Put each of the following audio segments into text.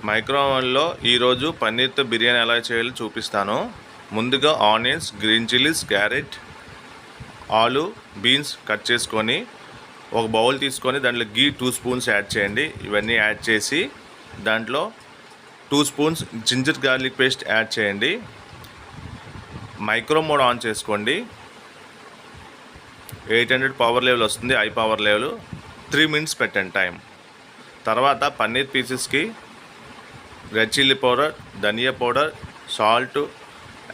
మైక్రోవేవ్లో ఈరోజు పన్నీర్తో బిర్యానీ ఎలా చేయాలో చూపిస్తాను. ముందుగా ఆనియన్స్, గ్రీన్ చిల్లీస్, క్యారెట్, ఆలు, బీన్స్ కట్ చేసుకొని ఒక బౌల్ తీసుకొని దాంట్లో గీ 2 స్పూన్స్ యాడ్ చేయండి. ఇవన్నీ యాడ్ చేసి దాంట్లో 2 spoons ginger garlic paste add చేయండి. మైక్రో మోడ్ ఆన్ చేసుకోండి. 800 పవర్ లెవెల్ వస్తుంది, హై పవర్ లెవెల్. 3 మినిట్స్ పెట్టండి టైం. తర్వాత పన్నీర్ పీసెస్కి రెడ్ చిల్లీ పౌడర్, ధనియా పౌడర్, సాల్ట్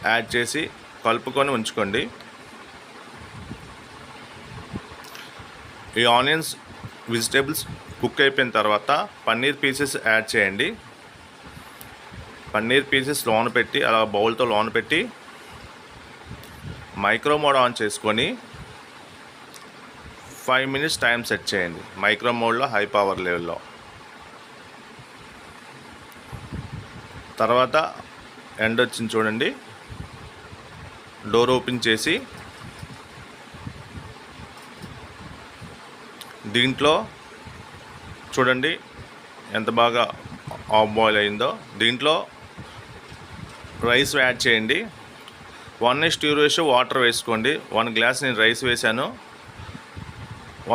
యాడ్ చేసి కలుపుకొని ఉంచుకోండి. ఈ ఆనియన్స్, వెజిటేబుల్స్ కుక్ అయిపోయిన తర్వాత పన్నీర్ పీసెస్ యాడ్ చేయండి. పన్నీర్ పీసెస్ లోన పెట్టి అలా బౌల్తో లోన పెట్టి మైక్రో మోడ్ ఆన్ చేసుకొని 5 మినిట్స్ టైం సెట్ చేయండి. మైక్రో మోడ్లో హై పవర్ లెవెల్లో. తర్వాత ఎండ్ వచ్చింది చూడండి. డోర్ ఓపెన్ చేసి దీంట్లో చూడండి ఎంత బాగా హాఫ్ బాయిల్ అయిందో. దీంట్లో రైస్ యాడ్ చేయండి. 1:2 రేషియో వాటర్ వేసుకోండి. 1 గ్లాస్ నేను రైస్ వేసాను.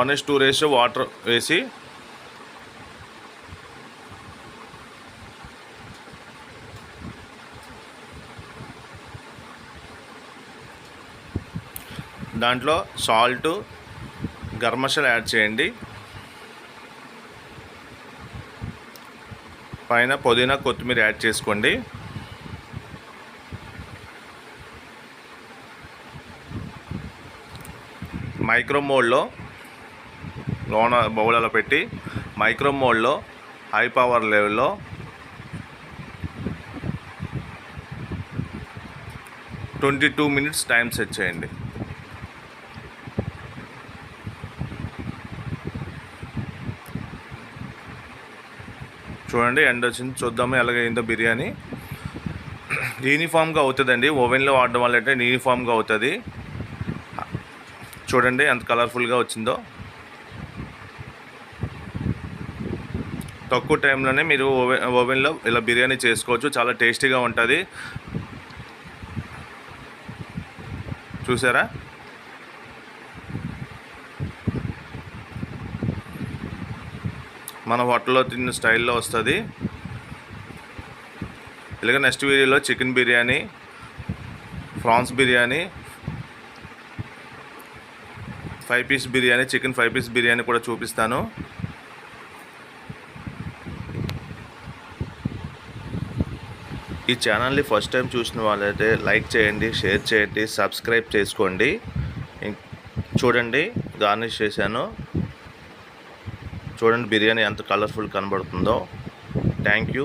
1:2 రేషియో వాటర్ వేసి దాంట్లో సాల్ట్, గరం మసాలా యాడ్ చేయండి. పైన పుదీనా, కొత్తిమీర యాడ్ చేసుకోండి. మైక్రో మోడ్లో లోన బౌలలో పెట్టి మైక్రో మోడ్లో హై పవర్ లెవెల్లో 22 మినిట్స్ టైం సెట్ చేయండి. చూడండి ఎండ్ వచ్చింది. చూద్దాము ఎలాగైందో బిర్యానీ. యూనిఫామ్గా అవుతుందండి. ఓవెన్లో వాడడం వల్ల అంటే యూనిఫామ్గా అవుతుంది. చూడండి ఎంత కలర్ఫుల్గా వచ్చిందో. తక్కువ టైంలోనే మీరు ఓవెన్లో ఇలా బిర్యానీ చేసుకోవచ్చు. చాలా టేస్టీగా ఉంటుంది. చూసారా? మన హోటల్లో తిన్న స్టైల్లో వస్తుంది. ఇలాగ నెక్స్ట్ వీడియోలో chicken biryani, prawns biryani, 5 piece biryani, chicken 5 piece biryani కూడా చూపిస్తాను. ఈ ఛానల్ని ఫస్ట్ టైం చూసిన వాళ్ళైతే లైక్ చేయండి, షేర్ చేయండి, సబ్స్క్రైబ్ చేసుకోండి. చూడండి గార్నిష్ చేశాను. చూడండి బిర్యానీ ఎంత కలర్ఫుల్ కనబడుతుందో. Thank you.